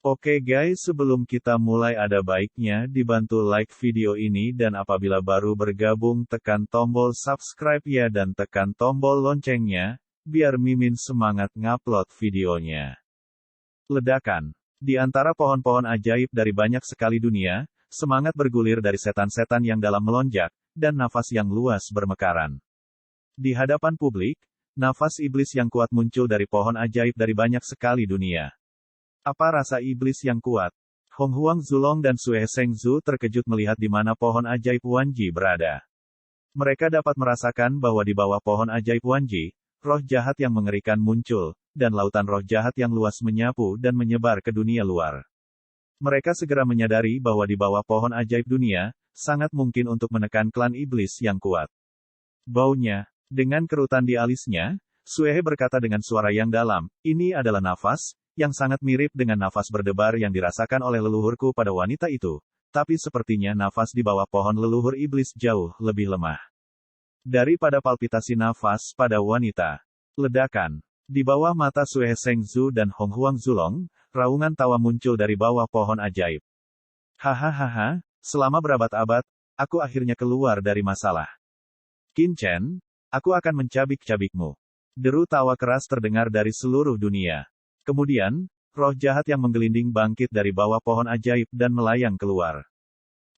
Oke guys, sebelum kita mulai ada baiknya dibantu like video ini dan apabila baru bergabung tekan tombol subscribe ya dan tekan tombol loncengnya, biar Mimin semangat ngupload videonya. Ledakan. Di antara pohon-pohon ajaib dari banyak sekali dunia, semangat bergulir dari setan-setan yang dalam melonjak, dan nafas yang luas bermekaran. Di hadapan publik, nafas iblis yang kuat muncul dari pohon ajaib dari banyak sekali dunia. Apa rasa iblis yang kuat? Hong Huang Zulong dan Sue Seng Zhu terkejut melihat di mana pohon ajaib Wanji berada. Mereka dapat merasakan bahwa di bawah pohon ajaib Wanji, roh jahat yang mengerikan muncul, dan lautan roh jahat yang luas menyapu dan menyebar ke dunia luar. Mereka segera menyadari bahwa di bawah pohon ajaib dunia, sangat mungkin untuk menekan klan iblis yang kuat. Baunya, dengan kerutan di alisnya, Sue berkata dengan suara yang dalam, ini adalah nafas, yang sangat mirip dengan nafas berdebar yang dirasakan oleh leluhurku pada wanita itu, tapi sepertinya nafas di bawah pohon leluhur iblis jauh lebih lemah daripada palpitasi nafas pada wanita. Ledakan. Di bawah mata Sue Seng Zhu dan Hong Huang Zulong, raungan tawa muncul dari bawah pohon ajaib. Hahaha, selama berabad-abad, aku akhirnya keluar dari masalah. Qin Chen, aku akan mencabik-cabikmu. Deru tawa keras terdengar dari seluruh dunia. Kemudian, roh jahat yang menggelinding bangkit dari bawah pohon ajaib dan melayang keluar.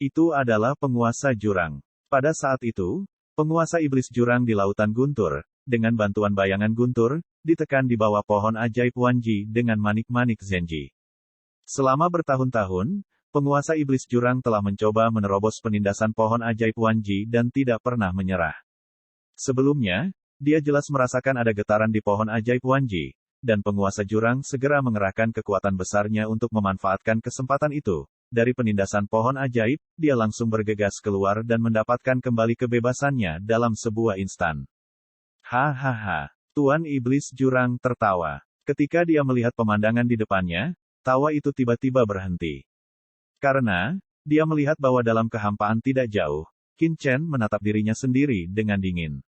Itu adalah penguasa jurang. Pada saat itu, penguasa iblis jurang di lautan guntur, dengan bantuan bayangan guntur, ditekan di bawah pohon ajaib Wanji dengan manik-manik Zenji. Selama bertahun-tahun, penguasa iblis jurang telah mencoba menerobos penindasan pohon ajaib Wanji dan tidak pernah menyerah. Sebelumnya, dia jelas merasakan ada getaran di pohon ajaib Wanji, dan penguasa jurang segera mengerahkan kekuatan besarnya untuk memanfaatkan kesempatan itu. Dari penindasan pohon ajaib, dia langsung bergegas keluar dan mendapatkan kembali kebebasannya dalam sebuah instan. Hahaha. Tuan Iblis Jurang tertawa. Ketika dia melihat pemandangan di depannya, tawa itu tiba-tiba berhenti. Karena, dia melihat bahwa dalam kehampaan tidak jauh, Qin Chen menatap dirinya sendiri dengan dingin.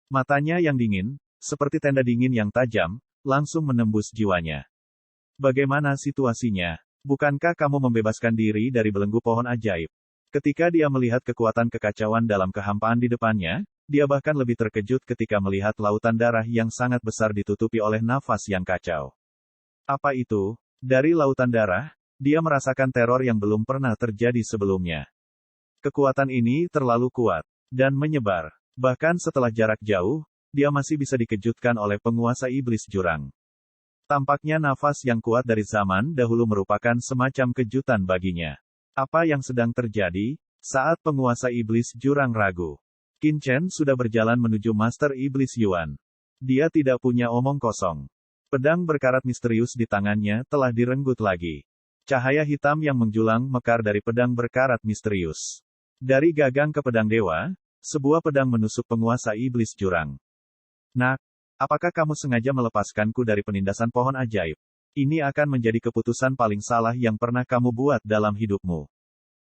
Matanya yang dingin, seperti tenda dingin yang tajam, langsung menembus jiwanya. Bagaimana situasinya? Bukankah kamu membebaskan diri dari belenggu pohon ajaib? Ketika dia melihat kekuatan kekacauan dalam kehampaan di depannya, dia bahkan lebih terkejut ketika melihat lautan darah yang sangat besar ditutupi oleh nafas yang kacau. Apa itu? Dari lautan darah, dia merasakan teror yang belum pernah terjadi sebelumnya. Kekuatan ini terlalu kuat dan menyebar. Bahkan setelah jarak jauh, dia masih bisa dikejutkan oleh penguasa iblis jurang. Tampaknya nafas yang kuat dari zaman dahulu merupakan semacam kejutan baginya. Apa yang sedang terjadi? Saat penguasa iblis jurang ragu, Qin Chen sudah berjalan menuju Master Iblis Yuan. Dia tidak punya omong kosong. Pedang berkarat misterius di tangannya telah direnggut lagi. Cahaya hitam yang menjulang mekar dari pedang berkarat misterius. Dari gagang ke pedang dewa, sebuah pedang menusuk penguasa iblis jurang. Nak, apakah kamu sengaja melepaskanku dari penindasan pohon ajaib? Ini akan menjadi keputusan paling salah yang pernah kamu buat dalam hidupmu.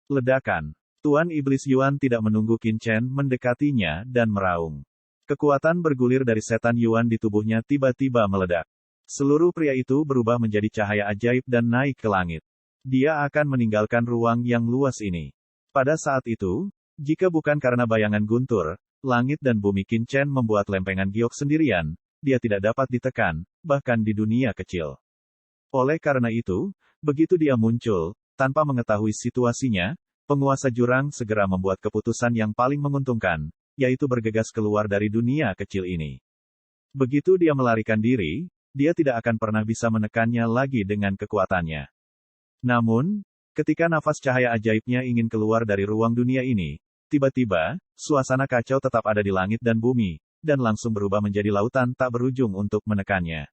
Ledakan. Tuan Iblis Yuan tidak menunggu Qin Chen mendekatinya dan meraung. Kekuatan bergulir dari setan Yuan di tubuhnya tiba-tiba meledak. Seluruh pria itu berubah menjadi cahaya ajaib dan naik ke langit. Dia akan meninggalkan ruang yang luas ini. Pada saat itu, jika bukan karena bayangan guntur, langit dan bumi Qin Chen membuat lempengan giok sendirian, dia tidak dapat ditekan, bahkan di dunia kecil. Oleh karena itu, begitu dia muncul, tanpa mengetahui situasinya, penguasa jurang segera membuat keputusan yang paling menguntungkan, yaitu bergegas keluar dari dunia kecil ini. Begitu dia melarikan diri, dia tidak akan pernah bisa menekannya lagi dengan kekuatannya. Namun, ketika nafas cahaya ajaibnya ingin keluar dari ruang dunia ini, tiba-tiba, suasana kacau tetap ada di langit dan bumi, dan langsung berubah menjadi lautan tak berujung untuk menekannya.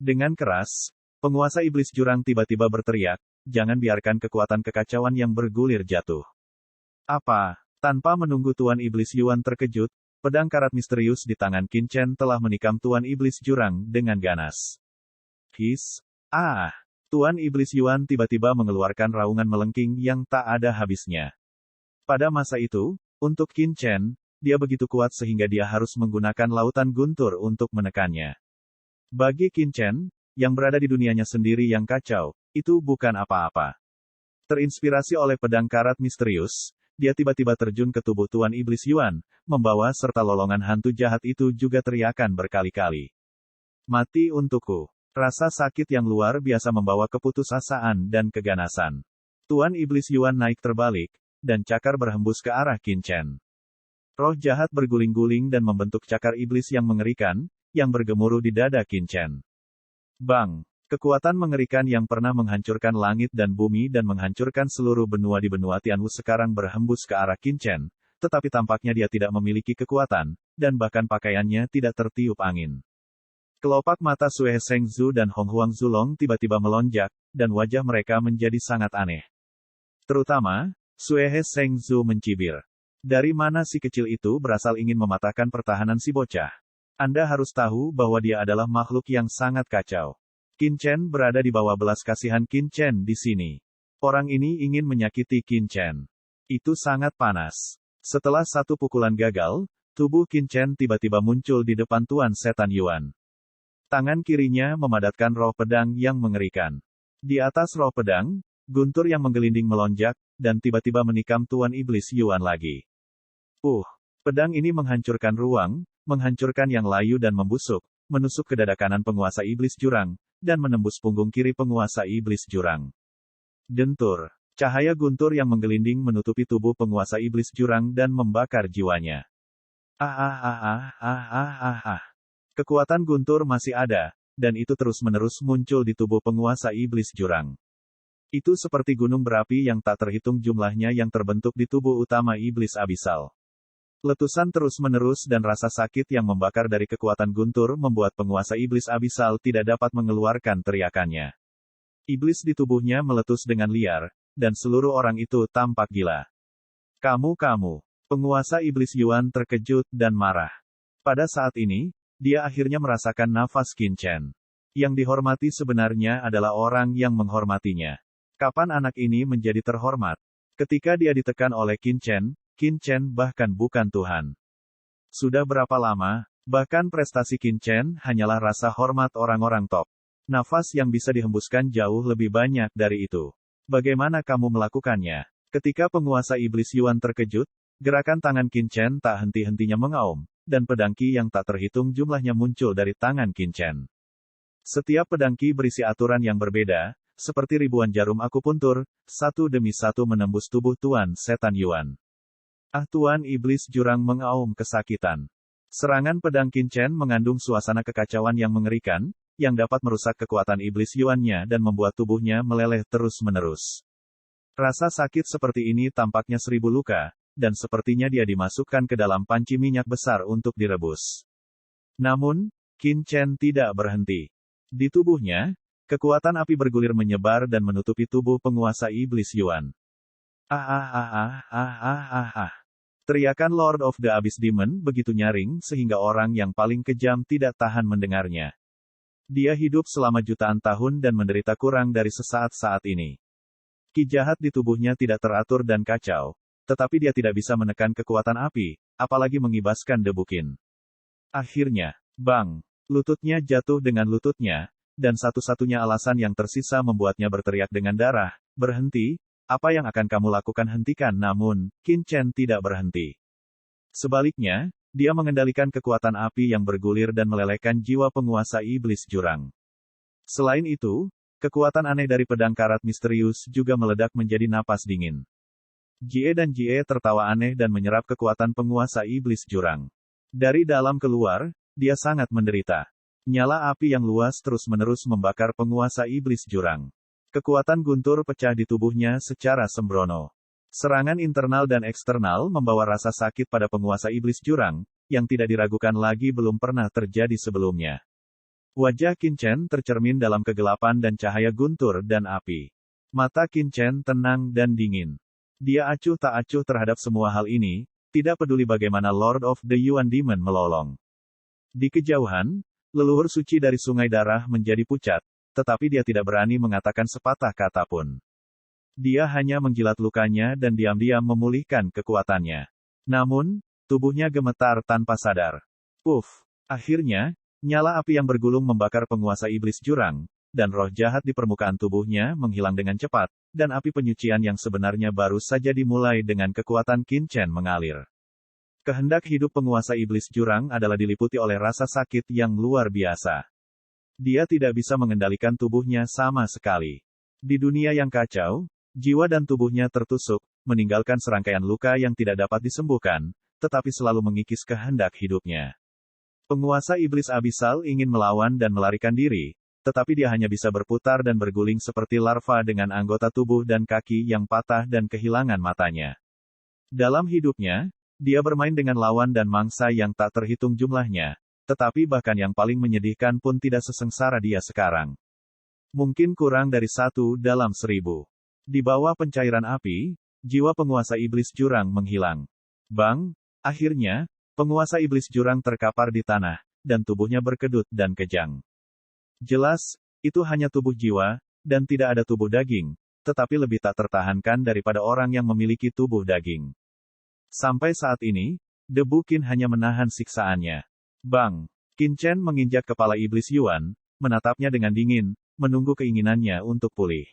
Dengan keras, penguasa iblis jurang tiba-tiba berteriak, jangan biarkan kekuatan kekacauan yang bergulir jatuh. Apa? Tanpa menunggu Tuan Iblis Yuan terkejut, pedang karat misterius di tangan Qin Chen telah menikam Tuan Iblis jurang dengan ganas. His! Ah! Tuan Iblis Yuan tiba-tiba mengeluarkan raungan melengking yang tak ada habisnya. Pada masa itu, untuk Qin Chen, dia begitu kuat sehingga dia harus menggunakan lautan guntur untuk menekannya. Bagi Qin Chen, yang berada di dunianya sendiri yang kacau, Itu bukan apa-apa. Terinspirasi oleh pedang karat misterius, dia tiba-tiba terjun ke tubuh Tuan Iblis Yuan, membawa serta lolongan hantu jahat itu juga teriakan berkali-kali. Mati untukku. Rasa sakit yang luar biasa membawa keputusasaan dan keganasan. Tuan Iblis Yuan naik terbalik, dan cakar berhembus ke arah Qin Chen. Roh jahat berguling-guling dan membentuk cakar iblis yang mengerikan, yang bergemuruh di dada Qin Chen. Bang! Kekuatan mengerikan yang pernah menghancurkan langit dan bumi dan menghancurkan seluruh benua di benua Tianwu sekarang berhembus ke arah Qin Chen, tetapi tampaknya dia tidak memiliki kekuatan, dan bahkan pakaiannya tidak tertiup angin. Kelopak mata Sue Shengzu dan Hong Huang Zulong tiba-tiba melonjak, dan wajah mereka menjadi sangat aneh. Terutama, Sue Shengzu mencibir. Dari mana si kecil itu berasal ingin mematahkan pertahanan si bocah? Anda harus tahu bahwa dia adalah makhluk yang sangat kacau. Qin Chen berada di bawah belas kasihan Qin Chen di sini. Orang ini ingin menyakiti Qin Chen. Itu sangat panas. Setelah satu pukulan gagal, tubuh Qin Chen tiba-tiba muncul di depan Tuan Setan Yuan. Tangan kirinya memadatkan roh pedang yang mengerikan. Di atas roh pedang, guntur yang menggelinding melonjak, dan tiba-tiba menikam Tuan Iblis Yuan lagi. Pedang ini menghancurkan ruang, menghancurkan yang layu dan membusuk, menusuk ke dada kanan penguasa iblis jurang, dan menembus punggung kiri penguasa iblis jurang. Dentur. Cahaya guntur yang menggelinding menutupi tubuh penguasa iblis jurang dan membakar jiwanya. Kekuatan guntur masih ada, dan itu terus-menerus muncul di tubuh penguasa iblis jurang. Itu seperti gunung berapi yang tak terhitung jumlahnya yang terbentuk di tubuh utama iblis abisal. Letusan terus-menerus dan rasa sakit yang membakar dari kekuatan guntur membuat penguasa iblis abisal tidak dapat mengeluarkan teriakannya. Iblis di tubuhnya meletus dengan liar, dan seluruh orang itu tampak gila. Kamu, penguasa iblis Yuan terkejut dan marah. Pada saat ini, dia akhirnya merasakan nafas Qin Chen. Yang dihormati sebenarnya adalah orang yang menghormatinya. Kapan anak ini menjadi terhormat? Ketika dia ditekan oleh Qin Chen bahkan bukan Tuhan. Sudah berapa lama, bahkan prestasi Qin Chen hanyalah rasa hormat orang-orang top. Nafas yang bisa dihembuskan jauh lebih banyak dari itu. Bagaimana kamu melakukannya? Ketika penguasa iblis Yuan terkejut, gerakan tangan Qin Chen tak henti-hentinya mengaum, dan pedang Qi yang tak terhitung jumlahnya muncul dari tangan Qin Chen. Setiap pedang Qi berisi aturan yang berbeda, seperti ribuan jarum akupuntur, satu demi satu menembus tubuh Tuan Setan Yuan. Tuan Iblis Jurang mengaum kesakitan. Serangan pedang Qin Chen mengandung suasana kekacauan yang mengerikan, yang dapat merusak kekuatan Iblis Yuan-nya dan membuat tubuhnya meleleh terus-menerus. Rasa sakit seperti ini tampaknya 1000 luka, dan sepertinya dia dimasukkan ke dalam panci minyak besar untuk direbus. Namun, Qin Chen tidak berhenti. Di tubuhnya, kekuatan api bergulir menyebar dan menutupi tubuh penguasa Iblis Yuan. Teriakan Lord of the Abyss Demon begitu nyaring sehingga orang yang paling kejam tidak tahan mendengarnya. Dia hidup selama jutaan tahun dan menderita kurang dari sesaat saat ini. Ki jahat di tubuhnya tidak teratur dan kacau, tetapi dia tidak bisa menekan kekuatan api, apalagi mengibaskan debu Qin. Akhirnya, bang! Lututnya jatuh dengan lututnya, dan satu-satunya alasan yang tersisa membuatnya berteriak dengan darah, berhenti. Apa yang akan kamu lakukan? Hentikan. Namun, Qin Chen tidak berhenti. Sebaliknya, dia mengendalikan kekuatan api yang bergulir dan melelehkan jiwa penguasa iblis jurang. Selain itu, kekuatan aneh dari pedang karat misterius juga meledak menjadi napas dingin. Jie tertawa aneh dan menyerap kekuatan penguasa iblis jurang. Dari dalam keluar, dia sangat menderita. Nyala api yang luas terus-menerus membakar penguasa iblis jurang. Kekuatan guntur pecah di tubuhnya secara sembrono. Serangan internal dan eksternal membawa rasa sakit pada penguasa iblis jurang, yang tidak diragukan lagi belum pernah terjadi sebelumnya. Wajah Qin Chen tercermin dalam kegelapan dan cahaya guntur dan api. Mata Qin Chen tenang dan dingin. Dia acuh tak acuh terhadap semua hal ini, tidak peduli bagaimana Lord of the Yuan Demon melolong. Di kejauhan, leluhur suci dari sungai darah menjadi pucat, tetapi dia tidak berani mengatakan sepatah kata pun. Dia hanya menjilat lukanya dan diam-diam memulihkan kekuatannya. Namun, tubuhnya gemetar tanpa sadar. Akhirnya, nyala api yang bergulung membakar penguasa iblis jurang, dan roh jahat di permukaan tubuhnya menghilang dengan cepat, dan api penyucian yang sebenarnya baru saja dimulai dengan kekuatan Qin Chen mengalir. Kehendak hidup penguasa iblis jurang adalah diliputi oleh rasa sakit yang luar biasa. Dia tidak bisa mengendalikan tubuhnya sama sekali. Di dunia yang kacau, jiwa dan tubuhnya tertusuk, meninggalkan serangkaian luka yang tidak dapat disembuhkan, tetapi selalu mengikis kehendak hidupnya. Penguasa iblis abisal ingin melawan dan melarikan diri, tetapi dia hanya bisa berputar dan berguling seperti larva dengan anggota tubuh dan kaki yang patah dan kehilangan matanya. Dalam hidupnya, dia bermain dengan lawan dan mangsa yang tak terhitung jumlahnya, tetapi bahkan yang paling menyedihkan pun tidak sesengsara dia sekarang. Mungkin kurang dari 1 dalam 1000. Di bawah pencairan api, jiwa penguasa iblis jurang menghilang. Bang! Akhirnya, penguasa iblis jurang terkapar di tanah, dan tubuhnya berkedut dan kejang. Jelas, itu hanya tubuh jiwa, dan tidak ada tubuh daging, tetapi lebih tak tertahankan daripada orang yang memiliki tubuh daging. Sampai saat ini, debu Qin hanya menahan siksaannya. Bang! Qin Chen menginjak kepala iblis Yuan, menatapnya dengan dingin, menunggu keinginannya untuk pulih.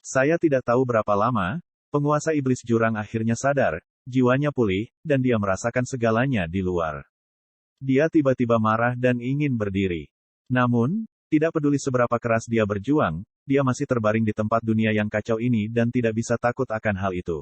Saya tidak tahu berapa lama, penguasa iblis jurang akhirnya sadar, jiwanya pulih, dan dia merasakan segalanya di luar. Dia tiba-tiba marah dan ingin berdiri. Namun, tidak peduli seberapa keras dia berjuang, dia masih terbaring di tempat dunia yang kacau ini dan tidak bisa takut akan hal itu.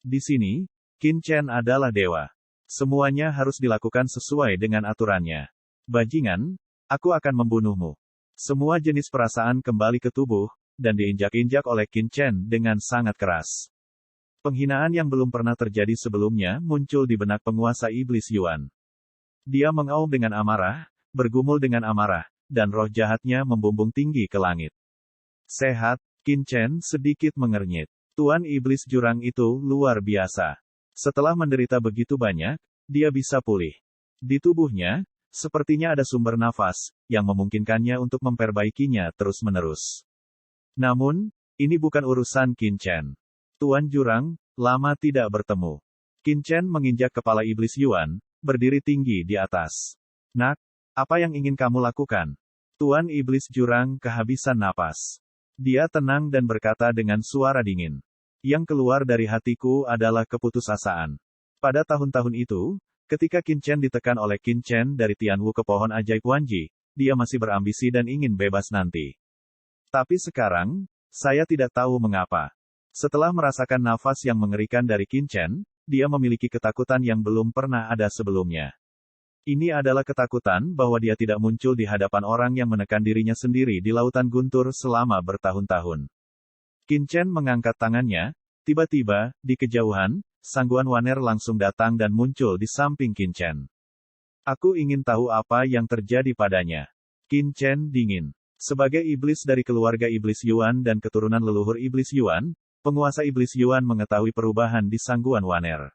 Di sini, Qin Chen adalah dewa. Semuanya harus dilakukan sesuai dengan aturannya. Bajingan, aku akan membunuhmu. Semua jenis perasaan kembali ke tubuh, dan diinjak-injak oleh Qin Chen dengan sangat keras. Penghinaan yang belum pernah terjadi sebelumnya muncul di benak penguasa iblis Yuan. Dia mengaum dengan amarah, bergumul dengan amarah, dan roh jahatnya membumbung tinggi ke langit. Sehat, Qin Chen sedikit mengernyit. Tuan iblis jurang itu luar biasa. Setelah menderita begitu banyak, dia bisa pulih. Di tubuhnya, sepertinya ada sumber nafas, yang memungkinkannya untuk memperbaikinya terus-menerus. Namun, ini bukan urusan Qin Chen. Tuan jurang, lama tidak bertemu. Qin Chen menginjak kepala iblis Yuan, berdiri tinggi di atas. Nak, apa yang ingin kamu lakukan? Tuan iblis jurang kehabisan napas. Dia tenang dan berkata dengan suara dingin. Yang keluar dari hatiku adalah keputusasaan. Pada tahun-tahun itu, ketika Qin Chen ditekan oleh Qin Chen dari Tianwu ke pohon ajaib Wanji, dia masih berambisi dan ingin bebas nanti. Tapi sekarang, saya tidak tahu mengapa. Setelah merasakan nafas yang mengerikan dari Qin Chen, dia memiliki ketakutan yang belum pernah ada sebelumnya. Ini adalah ketakutan bahwa dia tidak muncul di hadapan orang yang menekan dirinya sendiri di lautan guntur selama bertahun-tahun. Qin Chen mengangkat tangannya, tiba-tiba, di kejauhan, Sangguan Waner langsung datang dan muncul di samping Qin Chen. Aku ingin tahu apa yang terjadi padanya. Qin Chen dingin. Sebagai iblis dari keluarga iblis Yuan dan keturunan leluhur iblis Yuan, penguasa iblis Yuan mengetahui perubahan di Sangguan Waner.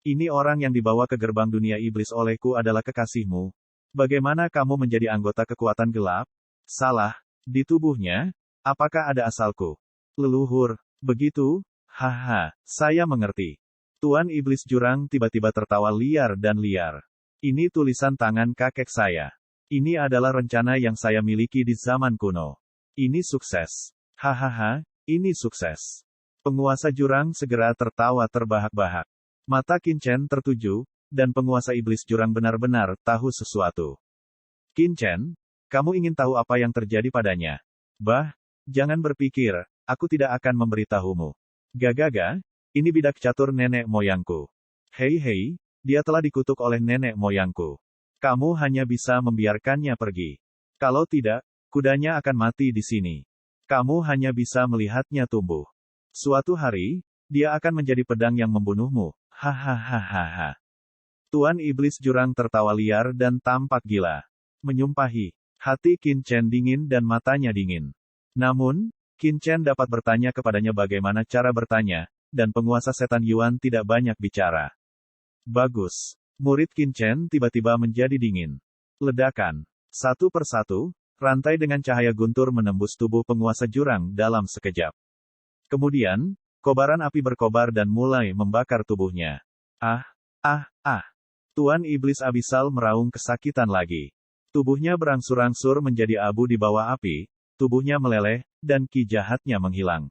Ini orang yang dibawa ke gerbang dunia iblis olehku adalah kekasihmu. Bagaimana kamu menjadi anggota kekuatan gelap? Salah. Di tubuhnya, apakah ada asalku? Leluhur. Begitu? Haha, saya mengerti. Tuan iblis jurang tiba-tiba tertawa liar dan liar. Ini tulisan tangan kakek saya. Ini adalah rencana yang saya miliki di zaman kuno. Ini sukses. Hahaha, ini sukses. Penguasa jurang segera tertawa terbahak-bahak. Mata Qin Chen tertuju, dan penguasa iblis jurang benar-benar tahu sesuatu. Qin Chen, kamu ingin tahu apa yang terjadi padanya? Bah, jangan berpikir, aku tidak akan memberitahumu. Gagaga, ini bidak catur nenek moyangku. Hei, dia telah dikutuk oleh nenek moyangku. Kamu hanya bisa membiarkannya pergi. Kalau tidak, kudanya akan mati di sini. Kamu hanya bisa melihatnya tumbuh. Suatu hari, dia akan menjadi pedang yang membunuhmu. Hahaha. Tuan iblis jurang tertawa liar dan tampak gila. Menyumpahi. Hati Qin Chen dingin dan matanya dingin. Namun, Qin Chen dapat bertanya kepadanya bagaimana cara bertanya, dan penguasa setan Yuan tidak banyak bicara. Bagus. Murid Qin Chen tiba-tiba menjadi dingin. Ledakan. Satu persatu, rantai dengan cahaya guntur menembus tubuh penguasa jurang dalam sekejap. Kemudian, kobaran api berkobar dan mulai membakar tubuhnya. Ah. Tuan iblis abisal meraung kesakitan lagi. Tubuhnya berangsur-angsur menjadi abu di bawah api, tubuhnya meleleh, dan ki jahatnya menghilang.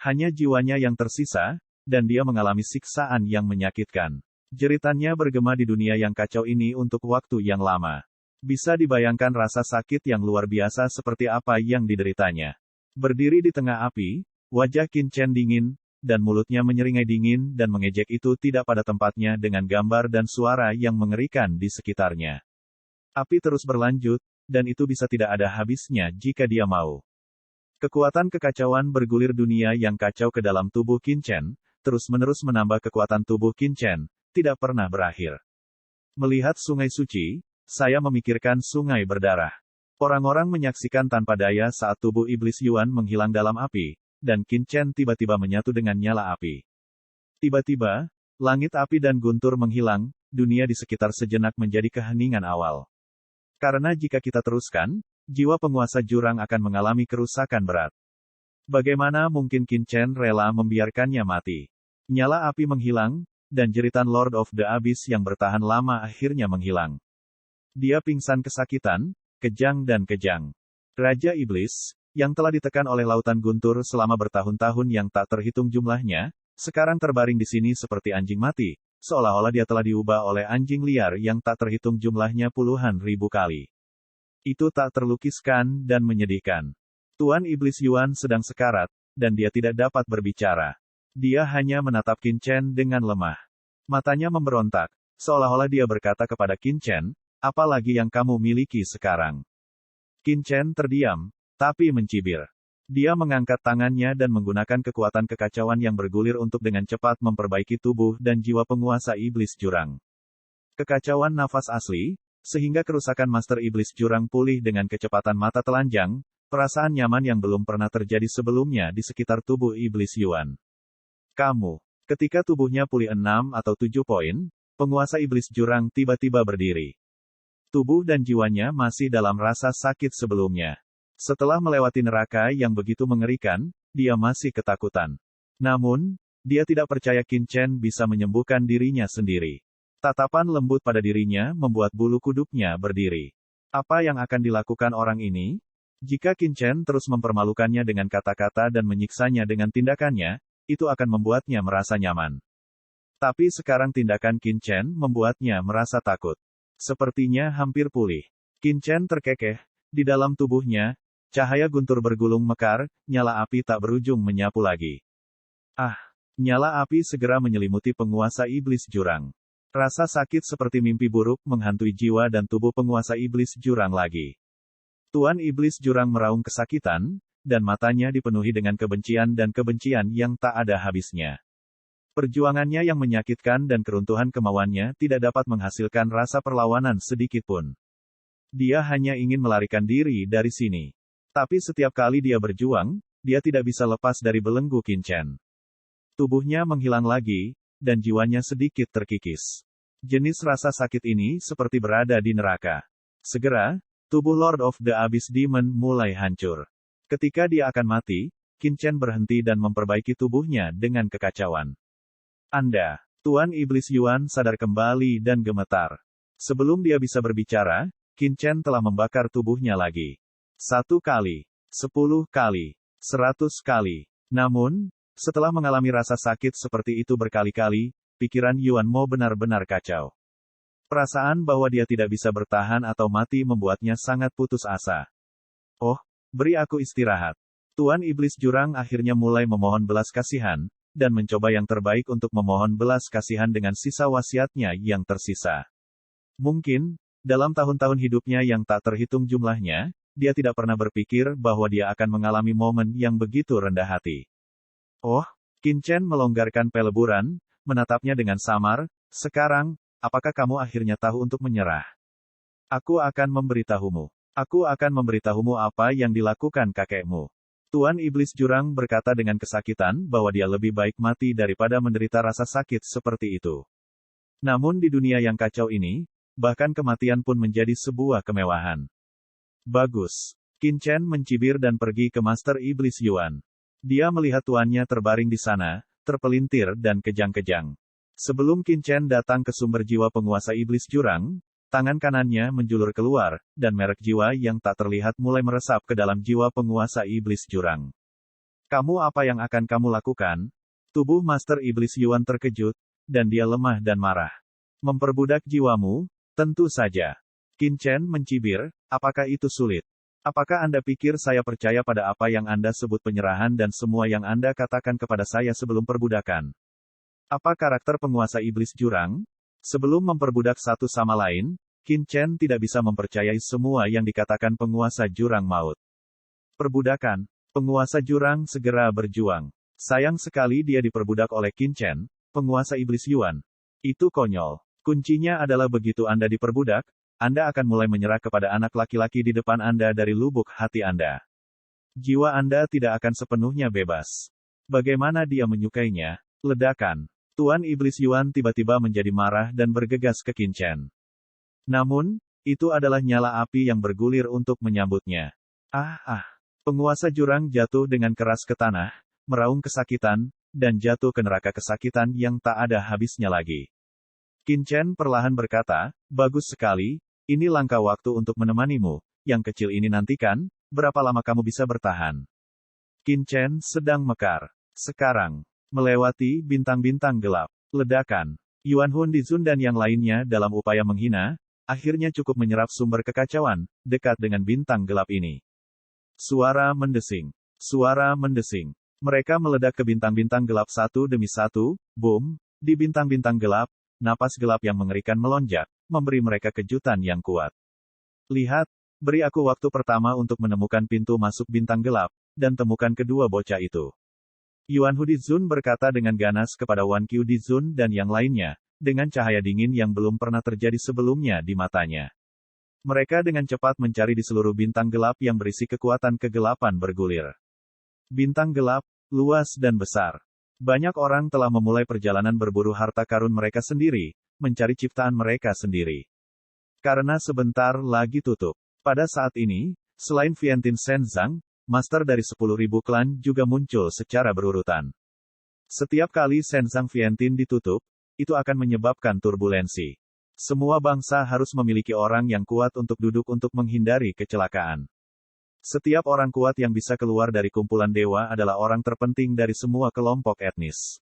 Hanya jiwanya yang tersisa, dan dia mengalami siksaan yang menyakitkan. Jeritannya bergema di dunia yang kacau ini untuk waktu yang lama. Bisa dibayangkan rasa sakit yang luar biasa seperti apa yang dideritanya. Berdiri di tengah api, wajah Qin Chen dingin, dan mulutnya menyeringai dingin dan mengejek itu tidak pada tempatnya dengan gambar dan suara yang mengerikan di sekitarnya. Api terus berlanjut, dan itu bisa tidak ada habisnya jika dia mau. Kekuatan kekacauan bergulir dunia yang kacau ke dalam tubuh Qin Chen, terus-menerus menambah kekuatan tubuh Qin Chen, tidak pernah berakhir. Melihat sungai suci, saya memikirkan sungai berdarah. Orang-orang menyaksikan tanpa daya saat tubuh iblis Yuan menghilang dalam api, dan Qin Chen tiba-tiba menyatu dengan nyala api. Tiba-tiba, langit api dan guntur menghilang, dunia di sekitar sejenak menjadi keheningan awal. Karena jika kita teruskan, jiwa penguasa jurang akan mengalami kerusakan berat. Bagaimana mungkin Qin Chen rela membiarkannya mati? Nyala api menghilang, dan jeritan Lord of the Abyss yang bertahan lama akhirnya menghilang. Dia pingsan kesakitan, kejang dan kejang. Raja Iblis, yang telah ditekan oleh lautan guntur selama bertahun-tahun yang tak terhitung jumlahnya, sekarang terbaring di sini seperti anjing mati, seolah-olah dia telah diubah oleh anjing liar yang tak terhitung jumlahnya puluhan ribu kali. Itu tak terlukiskan dan menyedihkan. Tuan Iblis Yuan sedang sekarat, dan dia tidak dapat berbicara. Dia hanya menatap Qin Chen dengan lemah. Matanya memberontak, seolah-olah dia berkata kepada Qin Chen, apa lagi yang kamu miliki sekarang? Qin Chen terdiam, tapi mencibir. Dia mengangkat tangannya dan menggunakan kekuatan kekacauan yang bergulir untuk dengan cepat memperbaiki tubuh dan jiwa penguasa iblis jurang. Kekacauan nafas asli, sehingga kerusakan Master Iblis Jurang pulih dengan kecepatan mata telanjang, perasaan nyaman yang belum pernah terjadi sebelumnya di sekitar tubuh Iblis Yuan. Ketika tubuhnya pulih 6 atau 7 poin, penguasa Iblis Jurang tiba-tiba berdiri. Tubuh dan jiwanya masih dalam rasa sakit sebelumnya. Setelah melewati neraka yang begitu mengerikan, dia masih ketakutan. Namun, dia tidak percaya Qin Chen bisa menyembuhkan dirinya sendiri. Tatapan lembut pada dirinya membuat bulu kuduknya berdiri. Apa yang akan dilakukan orang ini? Jika Qin Chen terus mempermalukannya dengan kata-kata dan menyiksanya dengan tindakannya, itu akan membuatnya merasa nyaman. Tapi sekarang tindakan Qin Chen membuatnya merasa takut. Sepertinya hampir pulih. Qin Chen terkekeh, di dalam tubuhnya, cahaya guntur bergulung mekar, nyala api tak berujung menyapu lagi. Nyala api segera menyelimuti penguasa iblis jurang. Rasa sakit seperti mimpi buruk menghantui jiwa dan tubuh penguasa iblis jurang lagi. Tuan iblis jurang meraung kesakitan, dan matanya dipenuhi dengan kebencian dan kebencian yang tak ada habisnya. Perjuangannya yang menyakitkan dan keruntuhan kemauannya tidak dapat menghasilkan rasa perlawanan sedikit pun. Dia hanya ingin melarikan diri dari sini. Tapi setiap kali dia berjuang, dia tidak bisa lepas dari belenggu Qin Chen. Tubuhnya menghilang lagi, dan jiwanya sedikit terkikis. Jenis rasa sakit ini seperti berada di neraka. Segera, tubuh Lord of the Abyss Demon mulai hancur. Ketika dia akan mati, Qin Chen berhenti dan memperbaiki tubuhnya dengan kekacauan. Tuan Iblis Yuan sadar kembali dan gemetar. Sebelum dia bisa berbicara, Qin Chen telah membakar tubuhnya lagi. 1 kali, 10 kali, 100 kali. Namun, setelah mengalami rasa sakit seperti itu berkali-kali, pikiran Yuan Mo benar-benar kacau. Perasaan bahwa dia tidak bisa bertahan atau mati membuatnya sangat putus asa. Beri aku istirahat. Tuan Iblis Jurang akhirnya mulai memohon belas kasihan, dan mencoba yang terbaik untuk memohon belas kasihan dengan sisa wasiatnya yang tersisa. Mungkin, dalam tahun-tahun hidupnya yang tak terhitung jumlahnya, dia tidak pernah berpikir bahwa dia akan mengalami momen yang begitu rendah hati. Qin Chen melonggarkan peleburan, menatapnya dengan samar, sekarang, apakah kamu akhirnya tahu untuk menyerah? Aku akan memberitahumu. Aku akan memberitahumu apa yang dilakukan kakekmu. Tuan Iblis Jurang berkata dengan kesakitan bahwa dia lebih baik mati daripada menderita rasa sakit seperti itu. Namun di dunia yang kacau ini, bahkan kematian pun menjadi sebuah kemewahan. Bagus. Qin Chen mencibir dan pergi ke Master Iblis Yuan. Dia melihat tuannya terbaring di sana, terpelintir dan kejang-kejang. Sebelum Qin Chen datang ke sumber jiwa penguasa iblis jurang, Tangan kanannya menjulur keluar, dan merek jiwa yang tak terlihat mulai meresap ke dalam jiwa penguasa iblis jurang. Kamu apa yang akan kamu lakukan? Tubuh Master Iblis Yuan terkejut, dan dia lemah dan marah. Memperbudak jiwamu? Tentu saja. Qin Chen mencibir, apakah itu sulit? Apakah Anda pikir saya percaya pada apa yang Anda sebut penyerahan dan semua yang Anda katakan kepada saya sebelum perbudakan? Apa karakter penguasa iblis jurang? Sebelum memperbudak satu sama lain, Qin Chen tidak bisa mempercayai semua yang dikatakan penguasa jurang maut. Perbudakan. Penguasa jurang segera berjuang. Sayang sekali dia diperbudak oleh Qin Chen, penguasa iblis Yuan. Itu konyol. Kuncinya adalah begitu Anda diperbudak, Anda akan mulai menyerah kepada anak laki-laki di depan Anda dari lubuk hati Anda. Jiwa Anda tidak akan sepenuhnya bebas. Bagaimana dia menyukainya? Ledakan. Tuan Iblis Yuan tiba-tiba menjadi marah dan bergegas ke Qin Chen. Namun, itu adalah nyala api yang bergulir untuk menyambutnya. Penguasa jurang jatuh dengan keras ke tanah, meraung kesakitan, dan jatuh ke neraka kesakitan yang tak ada habisnya lagi. Qin Chen perlahan berkata, bagus sekali, ini langkah waktu untuk menemanimu, yang kecil ini nantikan, berapa lama kamu bisa bertahan? Qin Chen sedang mekar. Sekarang, melewati bintang-bintang gelap. Ledakan. Yuan Hun Dizun dan yang lainnya dalam upaya menghina, akhirnya cukup menyerap sumber kekacauan, dekat dengan bintang gelap ini. Suara mendesing. Suara mendesing. Mereka meledak ke bintang-bintang gelap satu demi satu, boom, di bintang-bintang gelap, napas gelap yang mengerikan melonjak, memberi mereka kejutan yang kuat. Lihat, beri aku waktu pertama untuk menemukan pintu masuk bintang gelap, dan temukan kedua bocah itu. Yuan Hu Dizun berkata dengan ganas kepada Wan Qiu Dizun dan yang lainnya, dengan cahaya dingin yang belum pernah terjadi sebelumnya di matanya. Mereka dengan cepat mencari di seluruh bintang gelap yang berisi kekuatan kegelapan bergulir. Bintang gelap, luas dan besar. Banyak orang telah memulai perjalanan berburu harta karun mereka sendiri, mencari ciptaan mereka sendiri. Karena sebentar lagi tutup. Pada saat ini, selain Vientiane Shenzang, master dari 10.000 klan juga muncul secara berurutan. Setiap kali Shenzang Vientiane ditutup, itu akan menyebabkan turbulensi. Semua bangsa harus memiliki orang yang kuat untuk duduk untuk menghindari kecelakaan. Setiap orang kuat yang bisa keluar dari kumpulan dewa adalah orang terpenting dari semua kelompok etnis.